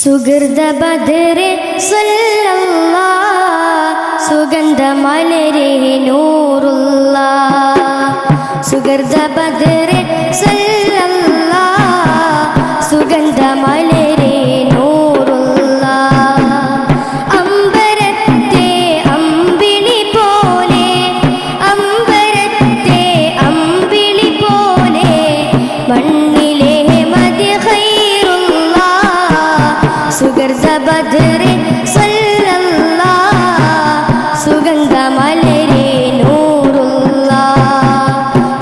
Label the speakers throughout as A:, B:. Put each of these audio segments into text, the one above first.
A: സുഗൃത ബദരെ സല്ലല്ലാഹ് സുഗന്ധ മലരെ നൂറുല്ലാഹ് സുഗൃത ബദരെ സല്ലല്ലാഹ് സുഗന്ധ മലരെ നൂറുല്ലാഹ് അമ്പരത്തെ അമ്പിളി പോലെ അമ്പരത്തെ അമ്പിളി പോലെ മണ്ണിലെ മദി സുഗൃത ബദരെ സല്ലല്ലാഹ് സുഗന്ധ മലരെ നൂറുല്ലാഹ്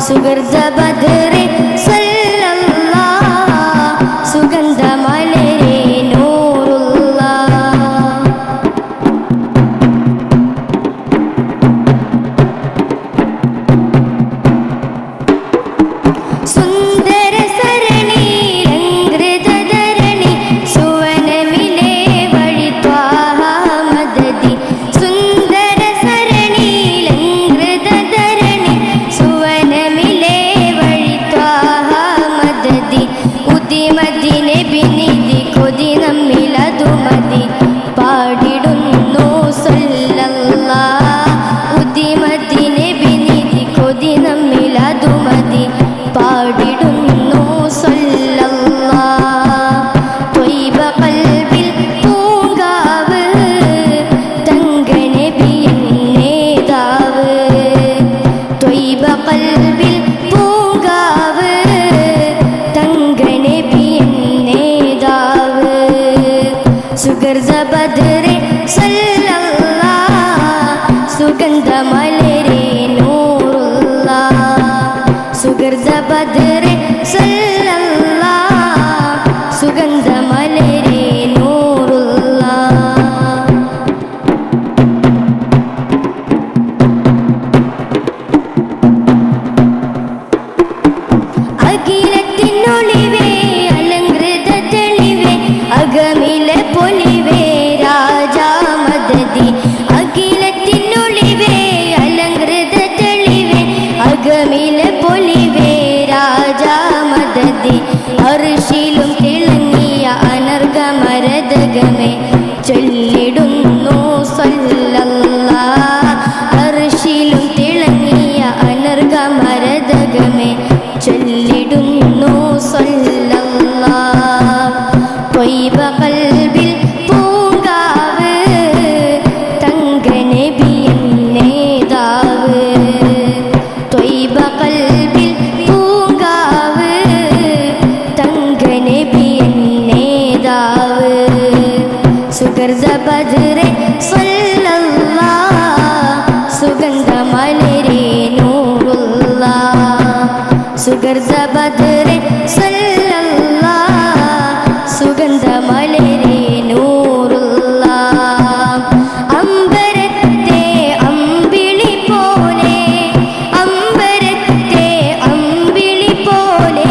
A: സുഗൃത ബദരെ സല്ലല്ലാഹ് സുഗന്ധ മലരെ നൂറുല്ലാഹ് സുന്ദര സരണി ലംഘൃത ധരണി സുവനമിലെ വഴി ത്വാഹ മദദി സുന്ദര സരണി ലംഘൃത ധരണി സുവനമിലെ വഴി ത്വാഹ മദദി ഉദിമതി നബി നിധി കൊതി നമ്മിലതു മതി പാടിടുന്നു സല്ലല്ലാഹ് ഉദിമതി നബി നിധി കൊതി നമ്മിലതു മതി പാടിടുന്നു സല്ലല്ലാഹ് ത്വയ്ബ ഖൽബിൽ പൂങ്കാവ് തങ്ക നബിയൻ നേതാവ് ത്വയ്ബ ഖൽബിൽ പൂങ്കാവ് തങ്ക നബിയൻ നേതാവ് സുഗൃത ബദരെ സല്ലല്ലാഹ് സുഗന്ധ മലരെ നൂറുല്ലാഹ് സുഗൃത ബദരെ സല്ലല്ലാഹ് സുഗന്ധ മലരെ നൂറുല്ലാഹ് അഖിലത്തിനൊളിവേ അലങ്കൃത തെളിവേ അകമിലെ പൊലിവേ രാജാ മദദി അഖിലത്തിനൊളിവേ അലങ്കൃത തെളിവേ അകമിലെ പൊലിവേ രാജാ മദദി അർശിലും തിളങ്ങിയ അനർഘമരതകമേ ചൊല്ലിടുന്നു സല്ലല്ലാഹ് അർശിലും തിളങ്ങിയ അനർഘമരതകമേ ചൊല്ലിടുന്നു സല്ലല്ലാഹ് ത്വയ്ബ ഖൽബിൽ പൂങ്കാവ് തങ്ക നബിയൻ നേതാവ് ത്വയ്ബ ഖൽബിൽ പൂങ്കാവ് തങ്ക നബിയൻ നേതാവ് സുഗൃത ബദരെ സല്ലല്ലാഹ് സുഗന്ധ മലരെ നൂറുല്ലാഹ് സുഗൃത ബദരെ സല്ലല്ലാഹ് സുഗന്ധ മലരെ നൂറുല്ലാഹ് അമ്പരത്തെ അമ്പിളി പോലെ അമ്പരത്തെ അമ്പിളി പോലെ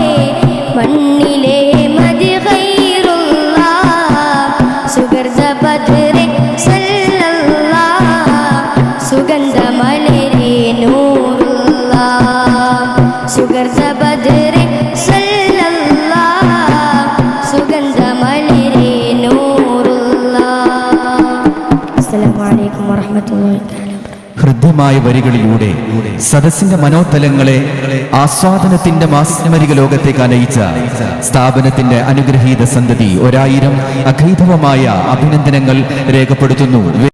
A: മണ്ണിലെ മദി ഖൈറുല്ലാഹ് സുഗൃത ബദരെ സല്ലല്ലാഹ് സുഗന്ധ മലരെ നൂറുല്ലാഹ് സുഗൃത ബദരെ സല്ലല്ലാഹ് സുഗന്ധ മലരെ നൂറുല്ലാഹ്. അസ്സലാമു അലൈക്കും വറഹ്മത്തുള്ളാഹി തആല.
B: ഹൃദ്യമായ വരികളിലൂടെ സദസ്സിന്റെ മനോതലങ്ങളെ ആസ്വാദനത്തിന്റെ മാസ്മരിക ലോകത്തേക്ക് അനയിച്ച സ്ഥാപനത്തിന്റെ അനുഗ്രഹീത സന്തതി 1000 അഖൈതവമായ അഭിനന്ദനങ്ങൾ രേഖപ്പെടുത്തുന്നു.